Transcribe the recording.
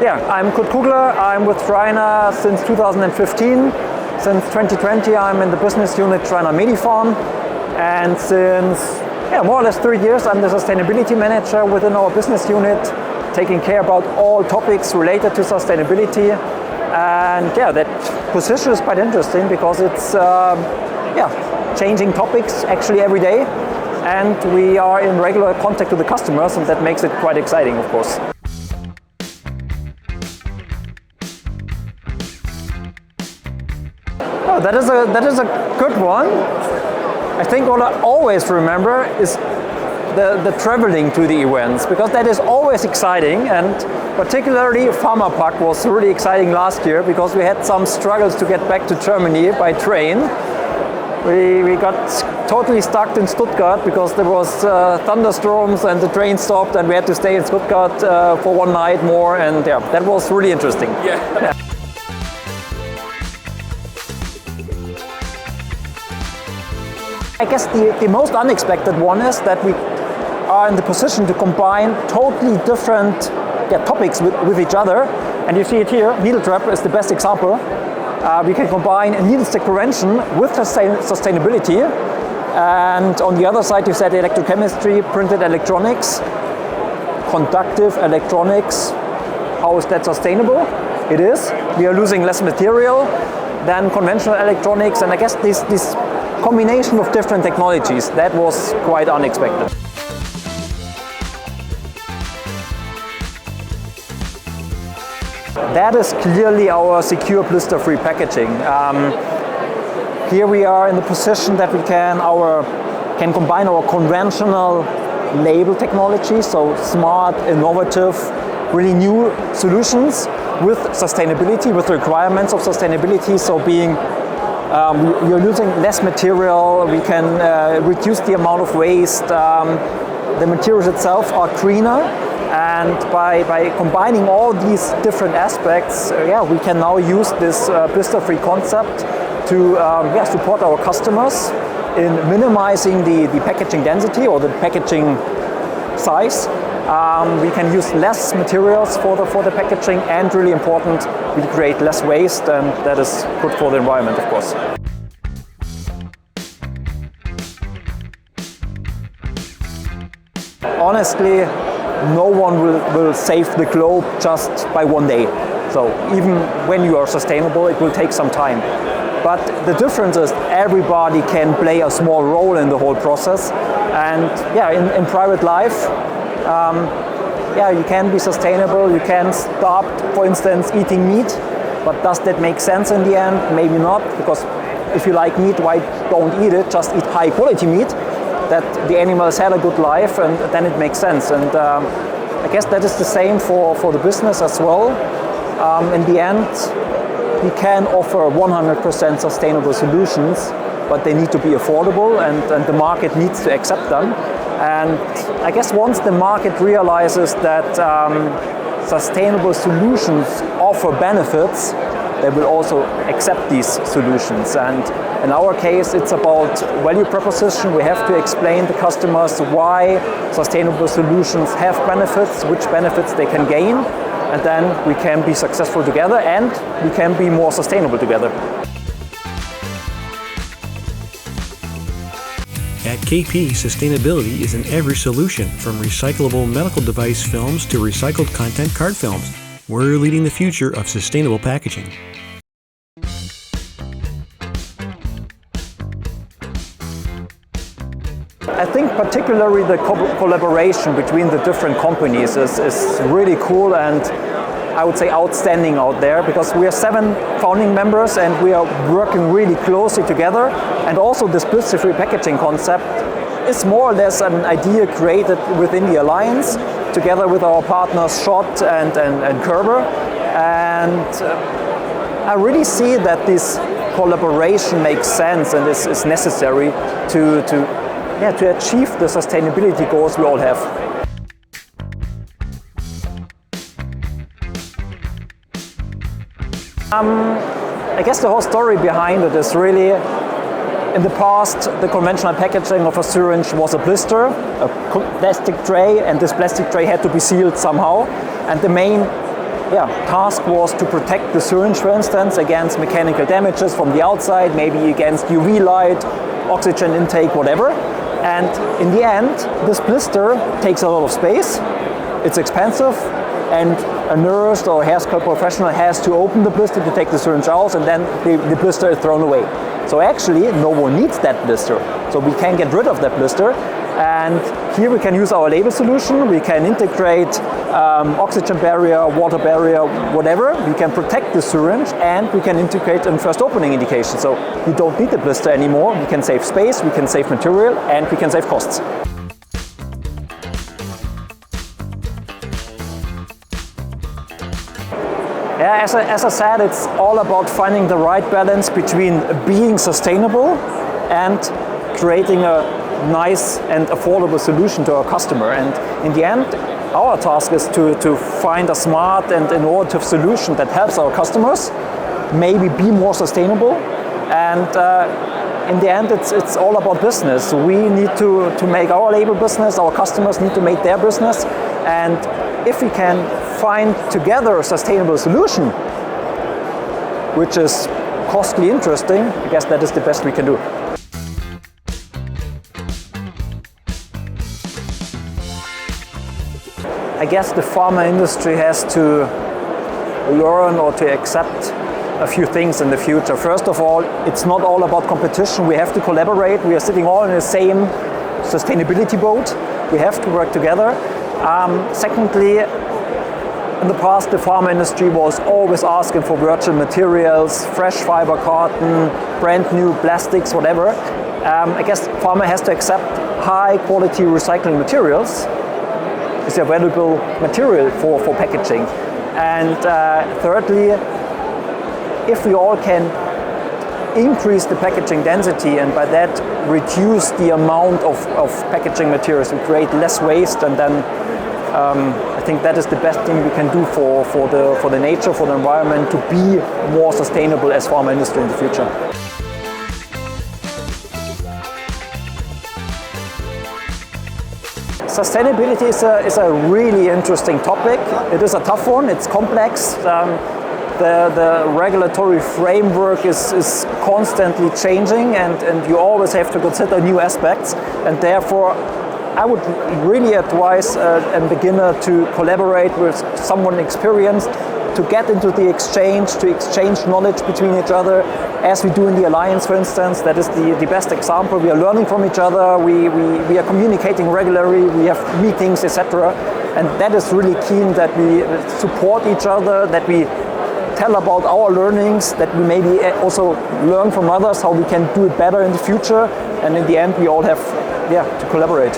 I'm Kurt Kugler. I'm with Schreiner since 2015. Since 2020, I'm in the business unit Schreiner MediPharm. And since more or less 3 years, I'm the sustainability manager within our business unit, taking care about all topics related to sustainability. And that position is quite interesting because it's changing topics actually every day. And we are in regular contact with the customers, and that makes it quite exciting, of course. Oh, that is a good one. I think what I always remember is the traveling to the events, because that is always exciting, and particularly Pharmapack was really exciting last year because we had some struggles to get back to Germany by train. We got totally stuck in Stuttgart because there was thunderstorms and the train stopped and we had to stay in Stuttgart for one night more, and that was really interesting. Yeah. I guess the most unexpected one is that we are in the position to combine totally different topics with each other. And you see it here, needle trap is the best example. We can combine needle stick prevention with sustainability. And on the other side, you said electrochemistry, printed electronics, conductive electronics. How is that sustainable? It is. We are losing less material than conventional electronics. And I guess this combination of different technologies, that was quite unexpected. That is clearly our secure blister-free packaging. Here we are in the position that we can combine our conventional label technology, so smart, innovative, really new solutions with sustainability, with the requirements of sustainability. So you're using less material, we can reduce the amount of waste, the materials itself are greener, and by combining all these different aspects, we can now use this blister-free concept to support our customers in minimizing the packaging density or the packaging size. We can use less materials for the packaging, and really important, we create less waste, and that is good for the environment, of course. Honestly, no one will save the globe just by one day. So even when you are sustainable, it will take some time. But the difference is everybody can play a small role in the whole process. And in private life, you can be sustainable, you can stop, for instance, eating meat, but does that make sense in the end? Maybe not, because if you like meat, why don't eat it? Just eat high quality meat, that the animals had a good life, and then it makes sense. And I guess that is the same for the business as well. In the end, we can offer 100% sustainable solutions, but they need to be affordable, and the market needs to accept them. And I guess once the market realizes that sustainable solutions offer benefits, they will also accept these solutions. And in our case, it's about value proposition. We have to explain to customers why sustainable solutions have benefits, which benefits they can gain, and then we can be successful together, and we can be more sustainable together. At KP, sustainability is in every solution, from recyclable medical device films to recycled content card films. We're leading the future of sustainable packaging. I think particularly the collaboration between the different companies is really cool, and I would say outstanding out there, because we are 7 founding members and we are working really closely together. And also this blister-free packaging concept is more or less an idea created within the alliance together with our partners Schott and Kerber. And I really see that this collaboration makes sense and is necessary to achieve the sustainability goals we all have. I guess the whole story behind it is really, in the past, the conventional packaging of a syringe was a blister, a plastic tray, and this plastic tray had to be sealed somehow. And the main task was to protect the syringe, for instance, against mechanical damages from the outside, maybe against UV light, oxygen intake, whatever. And in the end, this blister takes a lot of space, it's expensive, and a nurse or haircare professional has to open the blister to take the syringe out, and then the blister is thrown away. So actually, no one needs that blister. So we can get rid of that blister, and here we can use our label solution. We can integrate oxygen barrier, water barrier, whatever. We can protect the syringe, and we can integrate a first opening indication. So we don't need the blister anymore. We can save space, we can save material, and we can save costs. Yeah, as I said, it's all about finding the right balance between being sustainable and creating a nice and affordable solution to our customer. And in the end, our task is to find a smart and innovative solution that helps our customers maybe be more sustainable. And in the end, it's all about business. We need to make our label business, our customers need to make their business. And if we can find together a sustainable solution, which is costly interesting, I guess that is the best we can do. I guess the pharma industry has to learn or to accept a few things in the future. First of all, it's not all about competition. We have to collaborate. We are sitting all in the same sustainability boat. We have to work together. Secondly, in the past, the pharma industry was always asking for virgin materials, fresh fiber carton, brand new plastics, whatever. I guess pharma has to accept high quality recycling materials is a valuable material for packaging. And thirdly, if we all can increase the packaging density and by that reduce the amount of packaging materials, we create less waste, and then I think that is the best thing we can do for the nature, for the environment, to be more sustainable as pharma industry in the future. Sustainability is a really interesting topic. It is a tough one, it's complex. The regulatory framework is constantly changing, and you always have to consider new aspects, and therefore I would really advise a beginner to collaborate with someone experienced, to get into the exchange, to exchange knowledge between each other, as we do in the Alliance, for instance. That is the best example. We are learning from each other, we are communicating regularly, we have meetings, etc. And that is really keen, that we support each other, that we tell about our learnings, that we maybe also learn from others how we can do it better in the future, and in the end we all have to collaborate.